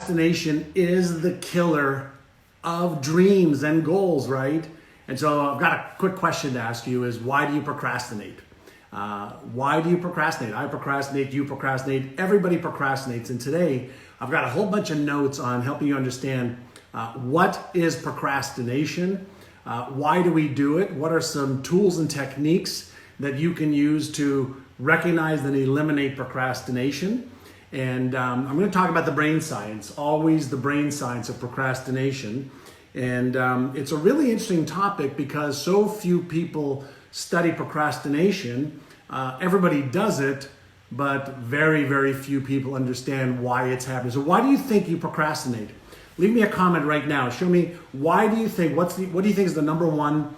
procrastination is the killer of dreams and goals, right? And so I've got a quick question to ask you is, why do you procrastinate? Why do you procrastinate? I procrastinate, you procrastinate, everybody procrastinates. And today I've got a whole bunch of notes on helping you understand what is procrastination, why do we do it, what are some tools and techniques that you can use to recognize and eliminate procrastination. And I'm going to talk about the brain science, always the brain science of procrastination. And it's a really interesting topic because so few people study procrastination. Everybody does it, but very, very few people understand why it's happening. So why do you think you procrastinate? Leave me a comment right now. Show me, why do you think, what do you think is the number one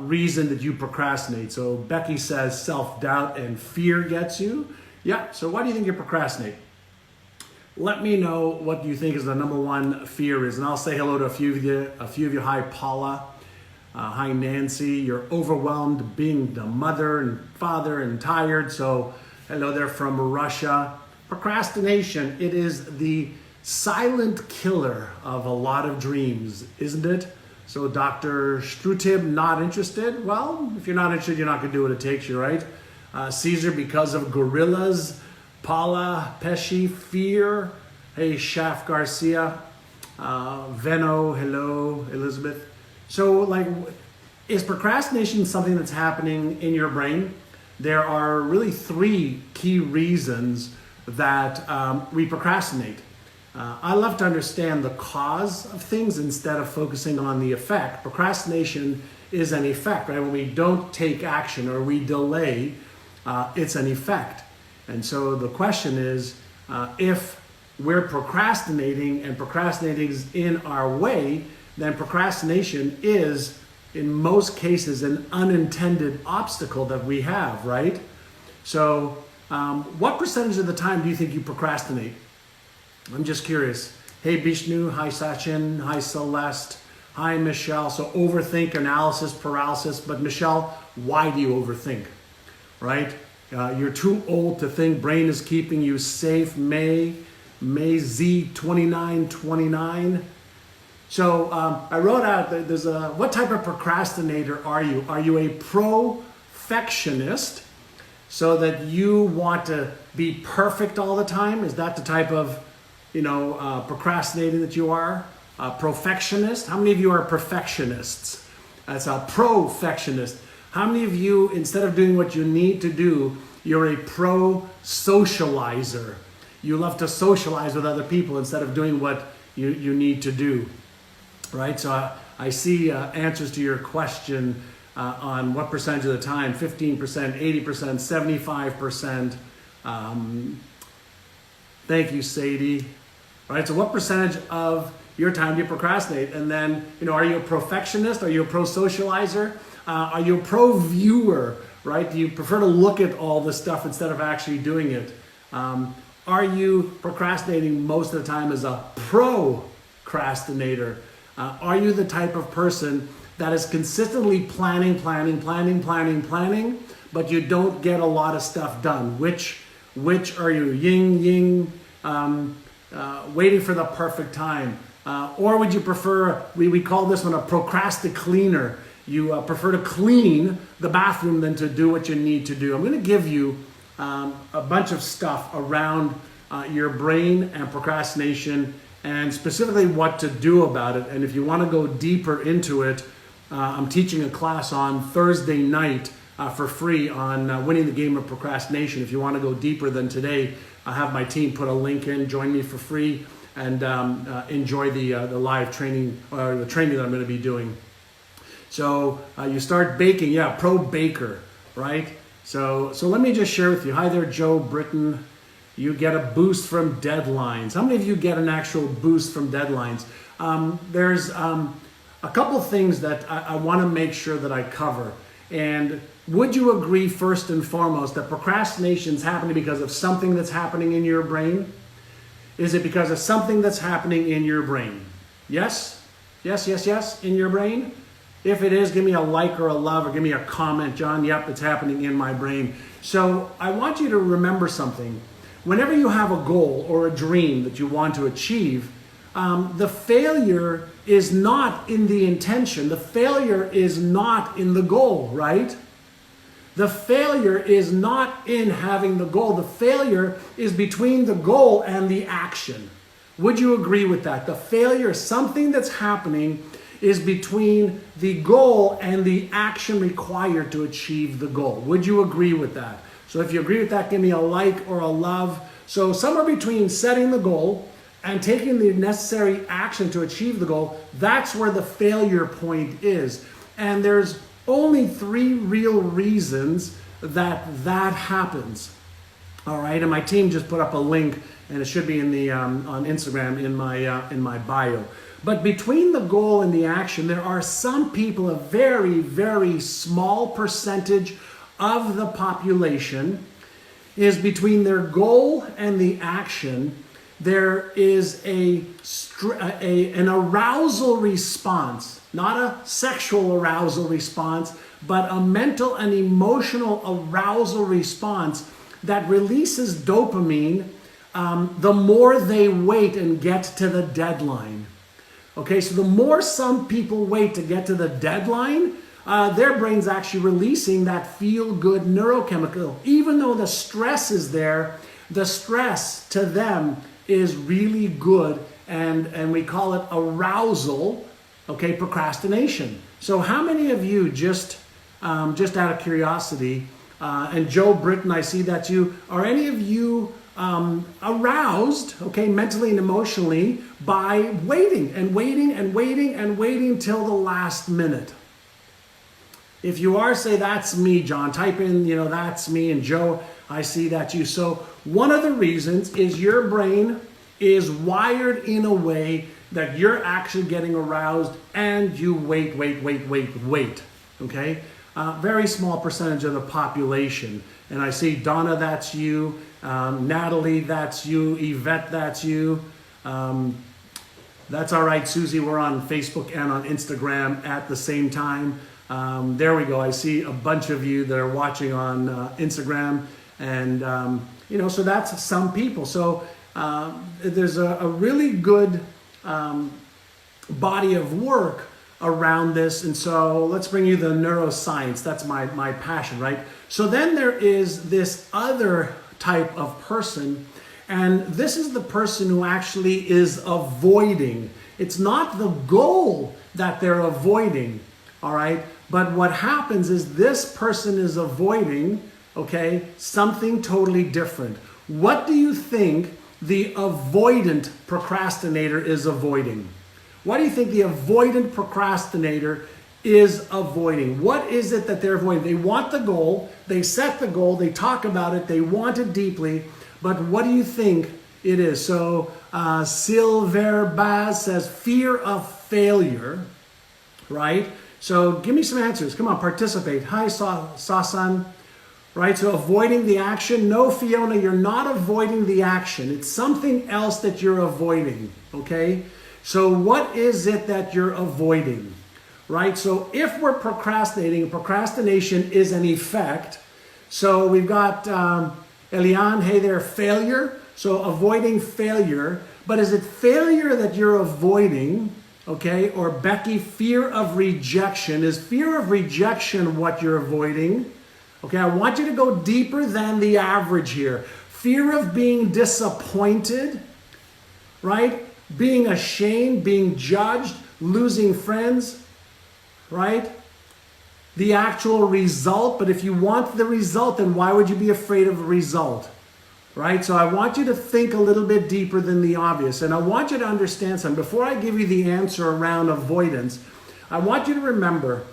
reason that you procrastinate? So Becky says self-doubt and fear gets you. Yeah, so why do you think you procrastinate? Let me know what you think is the number one fear is, and I'll say hello to a few of you. Hi, Paula. Hi, Nancy. You're overwhelmed being the mother and father and tired, so hello there from Russia. Procrastination, it is the silent killer of a lot of dreams, isn't it? So Dr. Strutib, not interested? Well, if you're not interested, you're not going to do what it takes you, right? Caesar, because of gorillas. Paulo Pesci, fear. Hey, Chef Garcia. Veno, hello, Elizabeth. So, is procrastination something that's happening in your brain? There are really three key reasons that we procrastinate. I love to understand the cause of things instead of focusing on the effect. Procrastination is an effect, right? When we don't take action or we delay, it's an effect. And so the question is, if we're procrastinating and procrastinating is in our way, then procrastination is, in most cases, an unintended obstacle that we have, right? So what percentage of the time do you think you procrastinate? I'm just curious. Hey, Vishnu. Hi, Sachin. Hi, Celeste. Hi, Michele. So overthink, analysis, paralysis. But Michele, why do you overthink, right? You're too old to think. Brain is keeping you safe. Maisie 2929. So I wrote out that there's what type of procrastinator are you? Are you a perfectionist, so that you want to be perfect all the time? Is that the type of procrastinating that you are? Perfectionist? How many of you are perfectionists? That's a perfectionist. How many of you, instead of doing what you need to do, you're a pro-socializer? You love to socialize with other people instead of doing what you need to do, right? So I see answers to your question on what percentage of the time: 15%, 80%, 75%. Thank you, Sadie. All right, so what percentage of your time do you procrastinate? And then, are you a perfectionist? Are you a pro-socializer? Are you a pro-viewer, right? Do you prefer to look at all this stuff instead of actually doing it? Are you procrastinating most of the time as a procrastinator? Are you the type of person that is consistently planning, but you don't get a lot of stuff done? Which are you? Yin, waiting for the perfect time. Or would you prefer, we call this one a procrastinator. You prefer to clean the bathroom than to do what you need to do. I'm going to give you a bunch of stuff around your brain and procrastination, and specifically what to do about it. And if you want to go deeper into it, I'm teaching a class on Thursday night for free on winning the game of procrastination. If you want to go deeper than today, I have my team put a link in. Join me for free and enjoy the live training, or the training that I'm going to be doing. So you start baking, pro baker, right? So let me just share with you. Hi there, Joe Britton. You get a boost from deadlines. How many of you get an actual boost from deadlines? There's a couple things that I want to make sure that I cover. And would you agree, first and foremost, that procrastination is happening because of something that's happening in your brain? Is it because of something that's happening in your brain? Yes? Yes, in your brain? If it is, give me a like or a love, or give me a comment. John, yep, it's happening in my brain. So I want you to remember something. whenever you have a goal or a dream that you want to achieve, the failure is not in the intention. The failure is not in the goal, right? The failure is not in having the goal. The failure is between the goal and the action. Would you agree with that? The failure, something that's happening, is between the goal and the action required to achieve the goal. Would you agree with that? So if you agree with that, give me a like or a love. So somewhere between setting the goal and taking the necessary action to achieve the goal, that's where the failure point is. And there's only 3 real reasons that happens. All right, and my team just put up a link, and it should be in the on Instagram in my bio. But between the goal and the action, there are some people, a very, very small percentage of the population is between their goal and the action. There is an arousal response, not a sexual arousal response, but a mental and emotional arousal response that releases dopamine the more they wait and get to the deadline. Okay, so the more some people wait to get to the deadline, their brain's actually releasing that feel-good neurochemical. Even though the stress is there, the stress to them is really good, and we call it arousal, okay, procrastination. So how many of you, just out of curiosity, and Joe Britton, I see that you, are any of you aroused, okay, mentally and emotionally by waiting and waiting and waiting and waiting till the last minute? If you are, say, that's me, John. Type in, that's me, and Joe, I see that you. So one of the reasons is your brain is wired in a way that you're actually getting aroused and you wait, okay? Very small percentage of the population. And I see Donna, that's you. Natalie, that's you. Yvette, that's you. That's all right, Susie. We're on Facebook and on Instagram at the same time. There we go. I see a bunch of you that are watching on Instagram. And, so that's some people. So there's a really good body of work around this. And so let's bring you the neuroscience. That's my passion, right? So then there is this other type of person, and this is the person who actually is avoiding. It's not the goal that they're avoiding, all right? But what happens is this person is avoiding, okay, something totally different. What do you think the avoidant procrastinator is avoiding? What do you think the avoidant procrastinator is avoiding? What is it that they're avoiding? They want the goal, they set the goal, they talk about it, they want it deeply, but what do you think it is? So Silver Baz says fear of failure, right? So give me some answers. Come on, participate. Hi, Sasan. Right, so avoiding the action. No, Fiona, you're not avoiding the action. It's something else that you're avoiding, okay? So what is it that you're avoiding? Right, so if we're procrastinating, procrastination is an effect. So we've got Eliane, hey there, failure. So avoiding failure. But is it failure that you're avoiding? Okay, or Becky, fear of rejection. Is fear of rejection what you're avoiding? Okay, I want you to go deeper than the average here. Fear of being disappointed, right? Being ashamed, being judged, losing friends, right? The actual result, but if you want the result, then why would you be afraid of the result? Right? So I want you to think a little bit deeper than the obvious. And I want you to understand something. Before I give you the answer around avoidance, I want you to remember,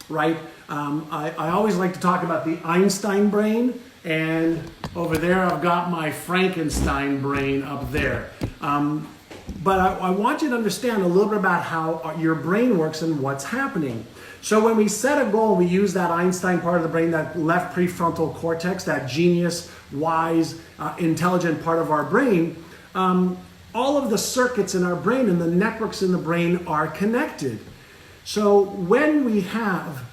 right? I always like to talk about the Einstein brain. And over there, I've got my Frankenstein brain up there. But I want you to understand a little bit about how your brain works and what's happening. So when we set a goal, we use that Einstein part of the brain, that left prefrontal cortex, that genius, wise, intelligent part of our brain. All of the circuits in our brain and the networks in the brain are connected. So when we have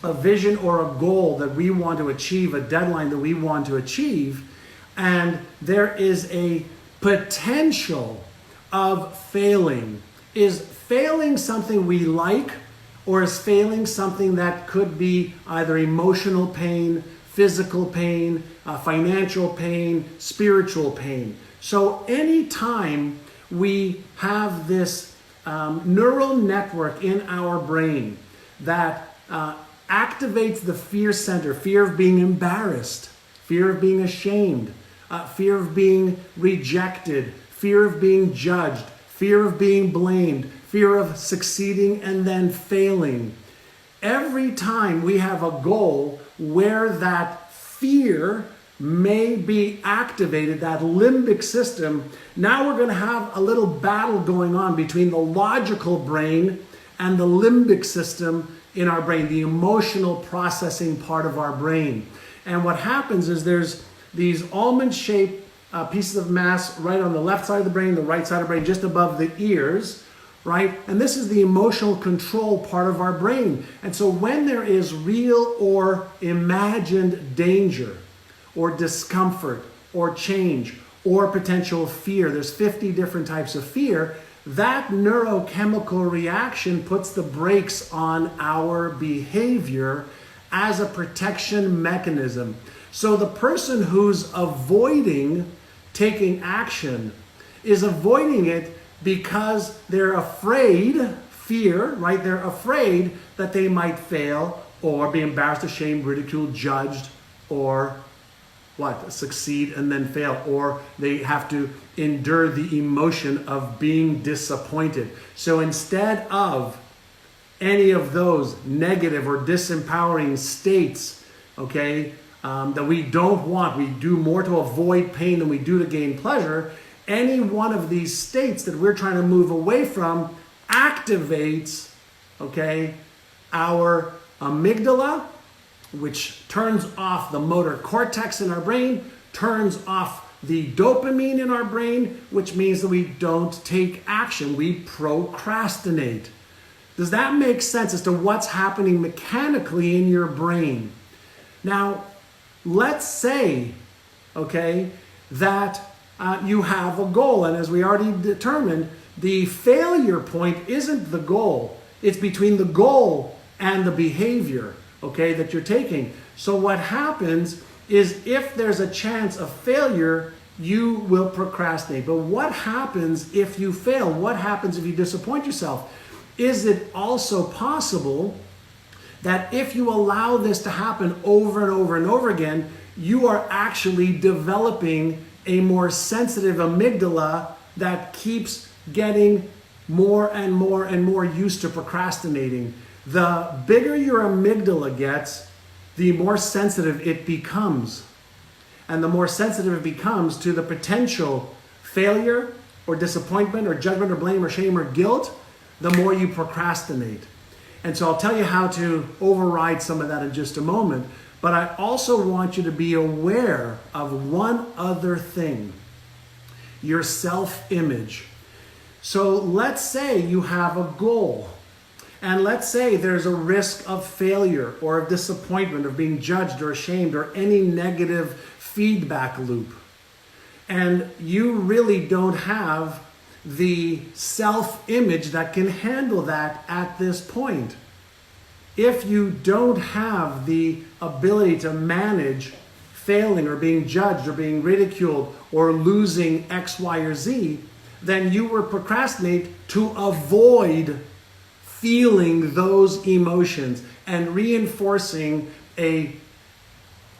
a vision or a goal that we want to achieve, a deadline that we want to achieve, and there is a potential of failing. Is failing something we like, or is failing something that could be either emotional pain, physical pain, financial pain, spiritual pain? So anytime we have this neural network in our brain that activates the fear center, fear of being embarrassed, fear of being ashamed, fear of being rejected, fear of being judged, fear of being blamed, fear of succeeding and then failing. Every time we have a goal where that fear may be activated, that limbic system, now we're going to have a little battle going on between the logical brain and the limbic system in our brain, the emotional processing part of our brain. And what happens is there's these almond-shaped pieces of mass right on the left side of the brain, the right side of the brain, just above the ears, right? And this is the emotional control part of our brain. And so when there is real or imagined danger or discomfort or change or potential fear, there's 50 different types of fear, that neurochemical reaction puts the brakes on our behavior as a protection mechanism. So the person who's avoiding taking action is avoiding it because they're afraid, fear, right? They're afraid that they might fail or be embarrassed, ashamed, ridiculed, judged, or what? Succeed and then fail, or they have to endure the emotion of being disappointed. So instead of any of those negative or disempowering states, okay, that we don't want, we do more to avoid pain than we do to gain pleasure, any one of these states that we're trying to move away from activates, okay, our amygdala, which turns off the motor cortex in our brain, turns off the dopamine in our brain, which means that we don't take action. We procrastinate. Does that make sense as to what's happening mechanically in your brain? Now, let's say, okay, that you have a goal, and as we already determined, the failure point isn't the goal. It's between the goal and the behavior, okay, that you're taking. So what happens is if there's a chance of failure, you will procrastinate. But what happens if you fail? What happens if you disappoint yourself? Is it also possible that if you allow this to happen over and over and over again, you are actually developing a more sensitive amygdala that keeps getting more and more and more used to procrastinating? The bigger your amygdala gets, the more sensitive it becomes. And the more sensitive it becomes to the potential failure or disappointment or judgment or blame or shame or guilt, the more you procrastinate. And so I'll tell you how to override some of that in just a moment. But I also want you to be aware of one other thing: your self-image. So let's say you have a goal. And let's say there's a risk of failure or of disappointment, of being judged or ashamed or any negative feedback loop. And you really don't have the self-image that can handle that at this point. If you don't have the ability to manage failing or being judged or being ridiculed or losing X, Y, or Z, then you will procrastinate to avoid feeling those emotions and reinforcing a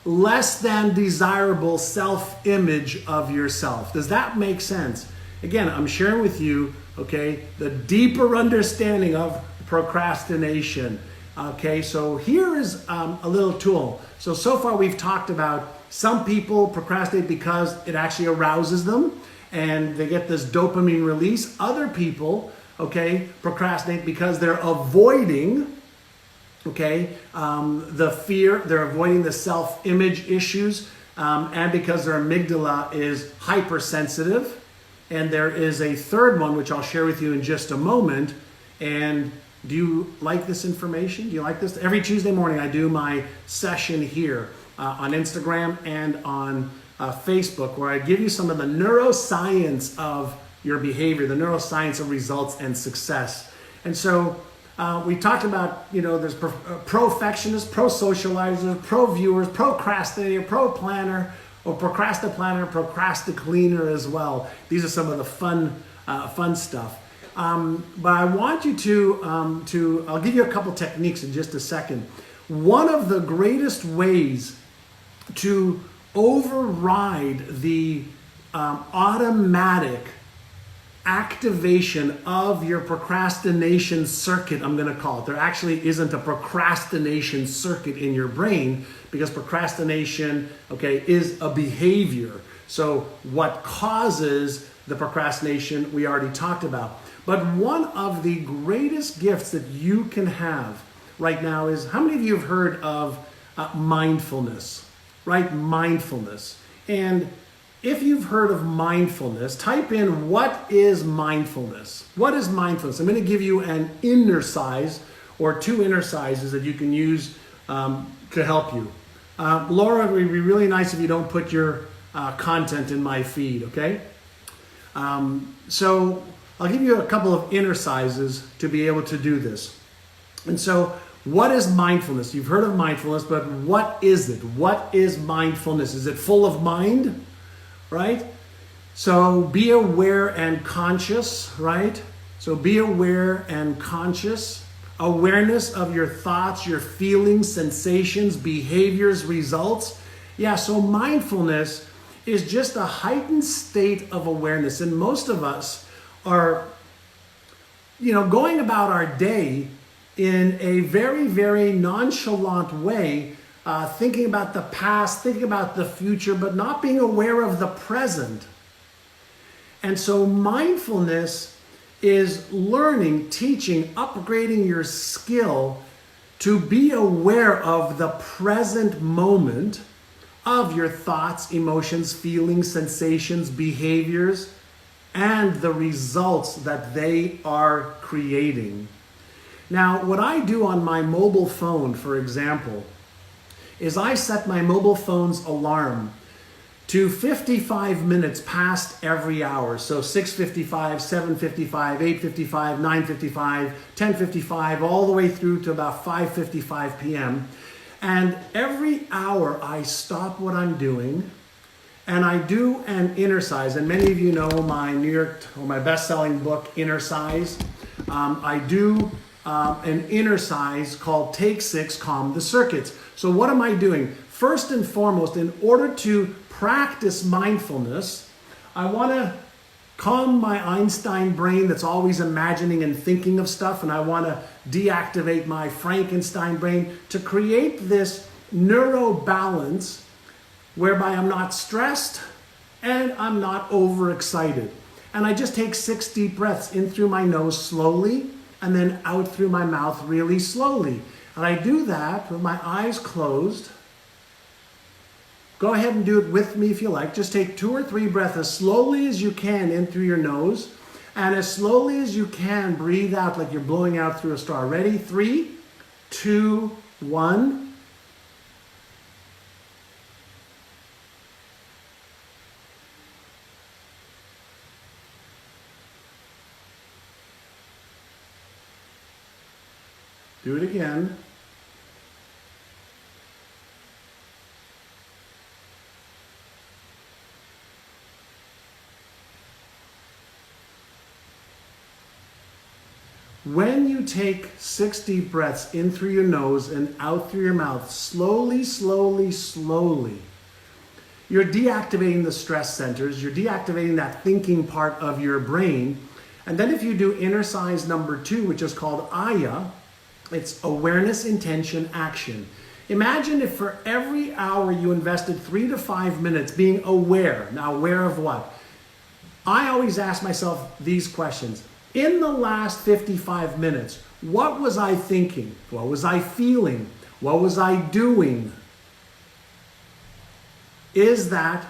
less than desirable self-image of yourself. Does that make sense? Again, I'm sharing with you, okay, the deeper understanding of procrastination. Okay, so here is a little tool. So far we've talked about some people procrastinate because it actually arouses them and they get this dopamine release. Other people, okay, procrastinate because they're avoiding, okay, the fear, they're avoiding the self-image issues, and because their amygdala is hypersensitive. And there is a third one, which I'll share with you in just a moment. And do you like this information? Do you like this? Every Tuesday morning, I do my session here on Instagram and on Facebook, where I give you some of the neuroscience of your behavior, the neuroscience of results and success. And so we talked about, there's perfectionists, pro-socializers, pro-viewers, procrastinator, pro-planner, or procrastinator, procrastinator as well. These are some of the fun stuff. But I want you to I'll give you a couple techniques in just a second. One of the greatest ways to override the automatic activation of your procrastination circuit, I'm going to call it. There actually isn't a procrastination circuit in your brain, because procrastination, is a behavior. So what causes the procrastination we already talked about. But one of the greatest gifts that you can have right now is, how many of you have heard of mindfulness, right? Mindfulness. And if you've heard of mindfulness, type in, what is mindfulness? What is mindfulness? I'm going to give you an inner size or two inner sizes that you can use to help you. Laura, it would be really nice if you don't put your content in my feed, okay? So I'll give you a couple of inner sizes to be able to do this. And so, what is mindfulness? You've heard of mindfulness, but what is it? What is mindfulness? Is it full of mind? Right? So be aware and conscious, right? So be aware and conscious. Awareness of your thoughts, your feelings, sensations, behaviors, results. Yeah, so mindfulness is just a heightened state of awareness. And most of us are, going about our day in a very, very nonchalant way, thinking about the past, thinking about the future, but not being aware of the present. And so mindfulness is learning, teaching, upgrading your skill to be aware of the present moment of your thoughts, emotions, feelings, sensations, behaviors, and the results that they are creating. Now, what I do on my mobile phone, for example, is I set my mobile phone's alarm to 55 minutes past every hour. So 6:55, 7:55, 8:55, 9:55, 10:55, all the way through to about 5:55 p.m. And every hour I stop what I'm doing and I do an inner size. And many of you know my best-selling book, Inner Size. I do an inner size called Take 6, Calm the Circuits. So what am I doing? First and foremost, in order to practice mindfulness, I want to calm my Einstein brain that's always imagining and thinking of stuff, and I want to deactivate my Frankenstein brain to create this neuro balance whereby I'm not stressed and I'm not overexcited. And I just take 6 deep breaths in through my nose slowly and then out through my mouth really slowly. And I do that with my eyes closed. Go ahead and do it with me if you like. Just take 2 or 3 breaths as slowly as you can in through your nose, and as slowly as you can breathe out like you're blowing out through a straw. Ready? 3, 2, 1. Do it again. When you take 6 deep breaths in through your nose and out through your mouth, slowly, slowly, slowly, you're deactivating the stress centers, you're deactivating that thinking part of your brain. And then if you do inner size number 2, which is called Aya, it's awareness, intention, action. Imagine if for every hour you invested 3 to 5 minutes being aware. Now, aware of what? I always ask myself these questions. In the last 55 minutes, what was I thinking? What was I feeling? What was I doing? Is that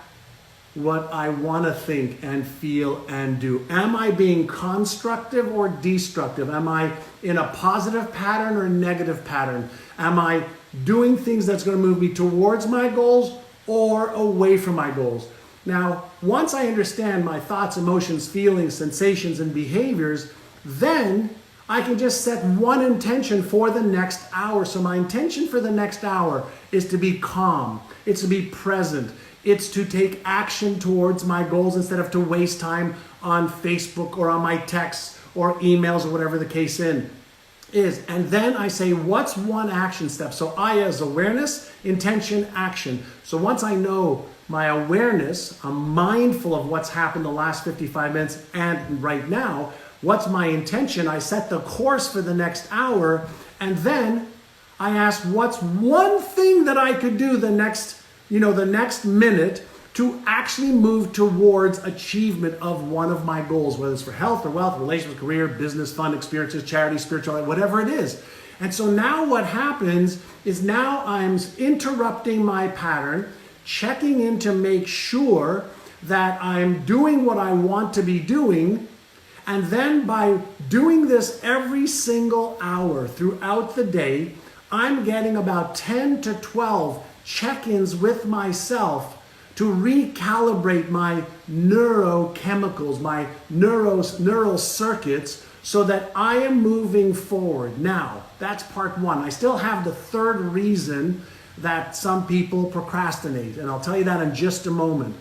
what I want to think and feel and do? Am I being constructive or destructive? Am I in a positive pattern or negative pattern? Am I doing things that's going to move me towards my goals or away from my goals. Now, once I understand my thoughts, emotions, feelings, sensations, and behaviors, then I can just set one intention for the next hour. So my intention for the next hour is to be calm. It's to be present. It's to take action towards my goals instead of to waste time on Facebook or on my texts or emails or whatever the case is. And then I say, what's one action step? So I as awareness, intention, action. So once I know my awareness, I'm mindful of what's happened the last 55 minutes and right now, what's my intention? I set the course for the next hour, and then I ask, what's one thing that I could do the next minute to actually move towards achievement of one of my goals, whether it's for health or wealth, relationships, career, business, fun, experiences, charity, spirituality, whatever it is. And so now what happens is now I'm interrupting my pattern, checking in to make sure that I'm doing what I want to be doing. And then by doing this every single hour throughout the day, I'm getting about 10 to 12 check-ins with myself to recalibrate my neurochemicals, my neural circuits, so that I am moving forward. Now, that's part one. I still have the third reason that some people procrastinate, and I'll tell you that in just a moment.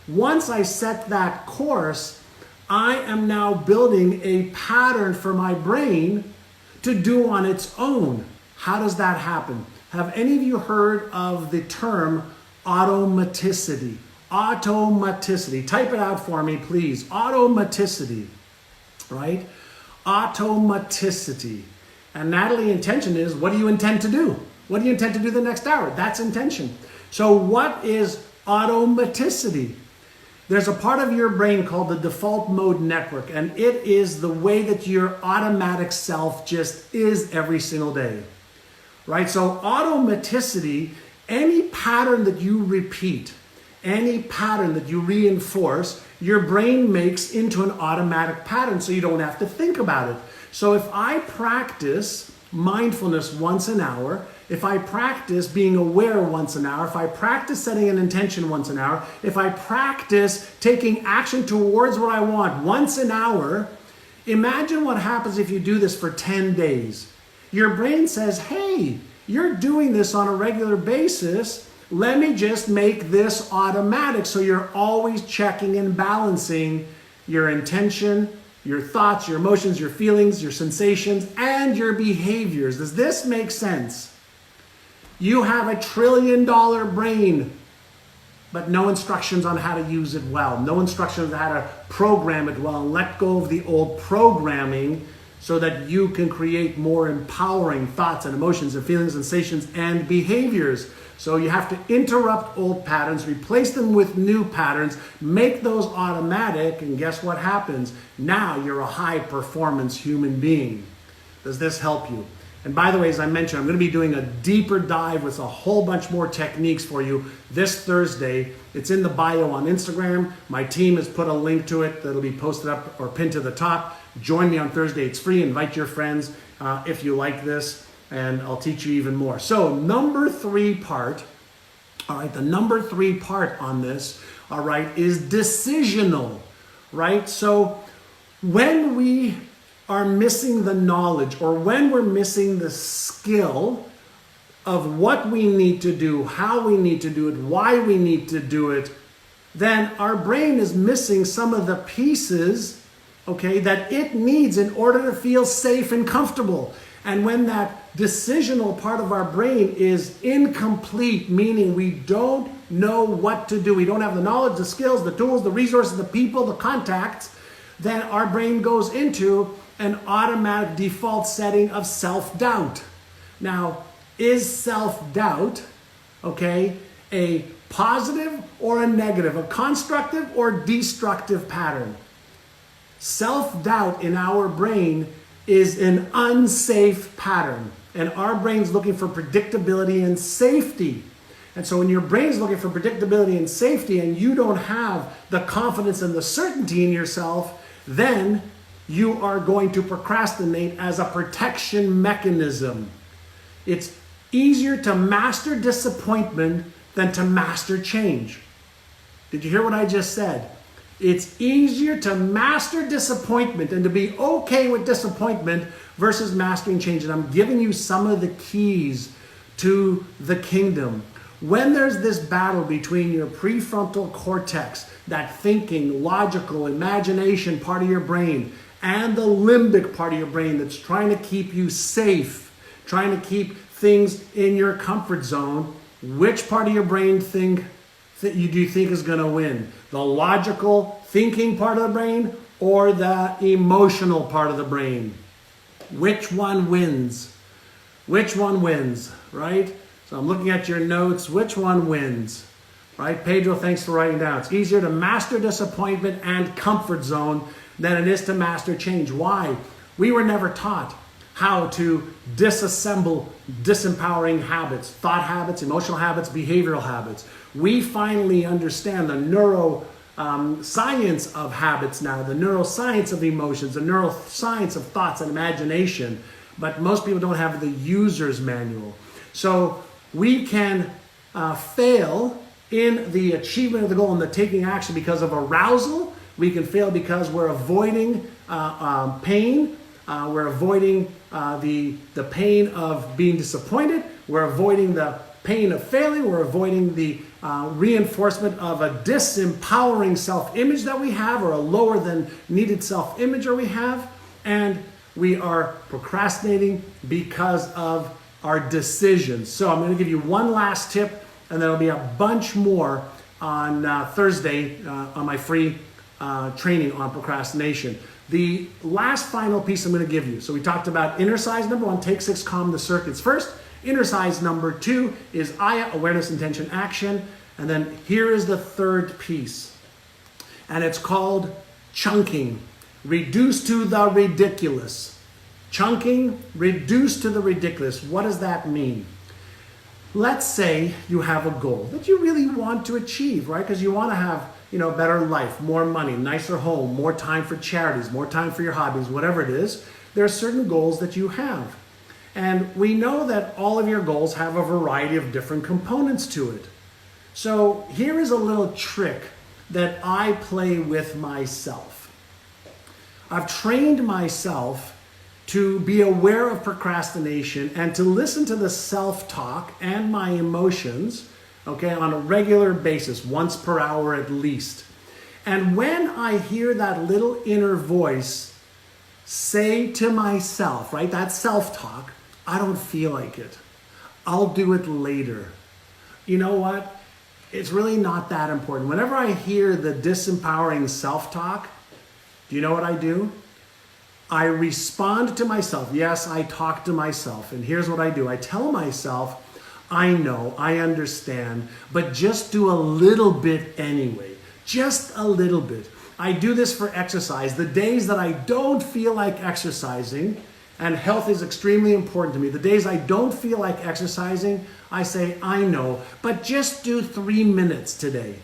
Once I set that course, I am now building a pattern for my brain to do on its own. How does that happen? Have any of you heard of the term automaticity? Automaticity. Type it out for me, please. Automaticity, right? Automaticity. And Natalie, intention is, what do you intend to do? What do you intend to do the next hour? That's intention. So what is automaticity? There's a part of your brain called the default mode network, and it is the way that your automatic self just is every single day, right? So automaticity, any pattern that you repeat, any pattern that you reinforce, your brain makes into an automatic pattern so you don't have to think about it. So if I practice mindfulness once an hour, if I practice being aware once an hour, if I practice setting an intention once an hour, if I practice taking action towards what I want once an hour, imagine what happens if you do this for 10 days. Your brain says, hey, you're doing this on a regular basis. Let me just make this automatic so you're always checking and balancing your intention, your thoughts, your emotions, your feelings, your sensations, and your behaviors. Does this make sense? You have $1 trillion brain, but no instructions on how to use it well. No instructions on how to program it well and let go of the old programming so that you can create more empowering thoughts and emotions and feelings, sensations, and behaviors. So you have to interrupt old patterns, replace them with new patterns, make those automatic, and guess what happens? Now you're a high-performance human being. Does this help you? And by the way, as I mentioned, I'm going to be doing a deeper dive with a whole bunch more techniques for you this Thursday. It's in the bio on Instagram. My team has put a link to it that'll be posted up or pinned to the top. Join me on Thursday. It's free. Invite your friends if you like this, and I'll teach you even more. So number 3 part, all right, the number 3 part on this, all right, is decisional, right? So when we are missing the knowledge or when we're missing the skill of what we need to do, how we need to do it, why we need to do it, then our brain is missing some of the pieces, okay, that it needs in order to feel safe and comfortable. And when that decisional part of our brain is incomplete, meaning we don't know what to do, we don't have the knowledge, the skills, the tools, the resources, the people, the contacts, then our brain goes into an automatic default setting of self-doubt. Now, is self-doubt, okay, a positive or a negative, a constructive or destructive pattern? Self-doubt in our brain is an unsafe pattern, and our brain's looking for predictability and safety. And so when your brain's looking for predictability and safety and you don't have the confidence and the certainty in yourself, then you are going to procrastinate as a protection mechanism. It's easier to master disappointment than to master change. Did you hear what I just said? It's easier to master disappointment and to be okay with disappointment versus mastering change. And I'm giving you some of the keys to the kingdom. When there's this battle between your prefrontal cortex, that thinking, logical, imagination part of your brain, and the limbic part of your brain that's trying to keep you safe, trying to keep things in your comfort zone, which part of your brain do you think is going to win? The logical thinking part of the brain or the emotional part of the brain? Which one wins? Which one wins, right? So I'm looking at your notes. Which one wins? Right? Pedro, thanks for writing down. It's easier to master disappointment and comfort zone than it is to master change. Why? We were never taught how to disassemble disempowering habits, thought habits, emotional habits, behavioral habits. We finally understand the neuroscience of habits now, the neuroscience of emotions, the neuroscience of thoughts and imagination, but most people don't have the user's manual. So we can fail in the achievement of the goal and the taking action because of arousal. We can fail because we're avoiding pain. We're avoiding the pain of being disappointed. We're avoiding the pain of failing. We're avoiding the reinforcement of a disempowering self-image that we have, or a lower than needed self-image we have. And we are procrastinating because of our decisions. So I'm going to give you one last tip, and there'll be a bunch more on Thursday on my free training on procrastination. The last final piece I'm going to give you. So we talked about inner size number 1, take 6, calm the circuits first. Inner size number 2 is Aya, awareness, intention, action. And then here is the third piece. And it's called chunking. Reduce to the ridiculous. Chunking, reduce to the ridiculous. What does that mean? Let's say you have a goal that you really want to achieve, right? Because you want to have, a better life, more money, nicer home, more time for charities, more time for your hobbies, whatever it is. There are certain goals that you have. And we know that all of your goals have a variety of different components to it. So here is a little trick that I play with myself. I've trained myself to be aware of procrastination and to listen to the self-talk and my emotions, okay, on a regular basis, once per hour at least. And when I hear that little inner voice say to myself, right, that self-talk, I don't feel like it. I'll do it later. You know what? It's really not that important. Whenever I hear the disempowering self-talk, do you know what I do? I respond to myself. Yes, I talk to myself. And here's what I do. I tell myself, I know, I understand, but just do a little bit anyway. Just a little bit. I do this for exercise. The days that I don't feel like exercising, and health is extremely important to me, the days I don't feel like exercising, I say, I know, but just do 3 minutes today.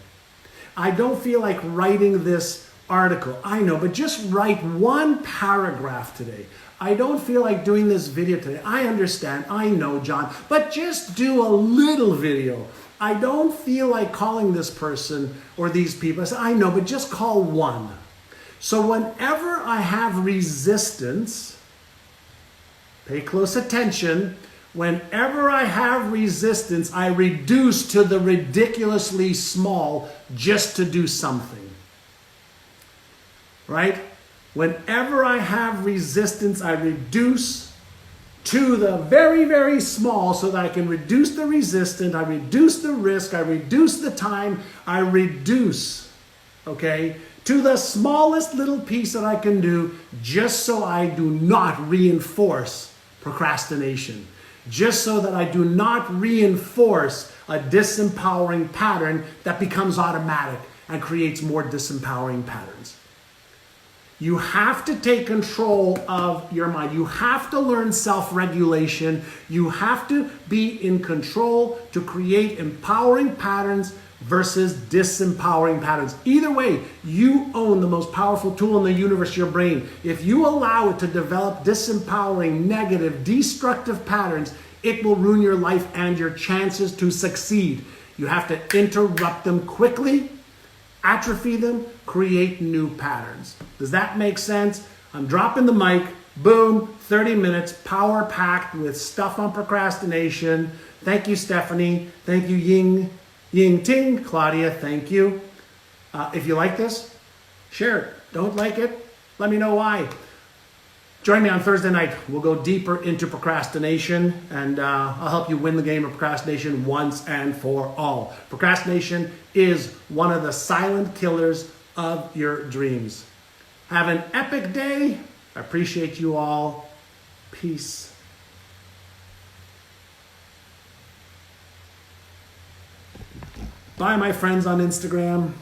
I don't feel like writing this article, I know, but just write 1 paragraph today. I don't feel like doing this video today. I understand, I know, John, but just do a little video. I don't feel like calling this person or these people. I say, I know, but just call 1. So whenever I have resistance, pay close attention. Whenever I have resistance, I reduce to the ridiculously small just to do something. Right? Whenever I have resistance, I reduce to the very, very small so that I can reduce the resistance, I reduce the risk, I reduce the time, I reduce, okay, to the smallest little piece that I can do just so I do not reinforce procrastination, just so that I do not reinforce a disempowering pattern that becomes automatic and creates more disempowering patterns. You have to take control of your mind. You have to learn self-regulation. You have to be in control to create empowering patterns versus disempowering patterns. Either way, you own the most powerful tool in the universe, your brain. If you allow it to develop disempowering, negative, destructive patterns, it will ruin your life and your chances to succeed. You have to interrupt them quickly, atrophy them, create new patterns. Does that make sense? I'm dropping the mic. Boom, 30 minutes, power packed with stuff on procrastination. Thank you, Stephanie. Thank you, Ying Ting. Claudia, thank you. If you like this, share it. Don't like it, let me know why. Join me on Thursday night. We'll go deeper into procrastination, and I'll help you win the game of procrastination once and for all. Procrastination is one of the silent killers of your dreams. Have an epic day. I appreciate you all. Peace. Bye, my friends on Instagram.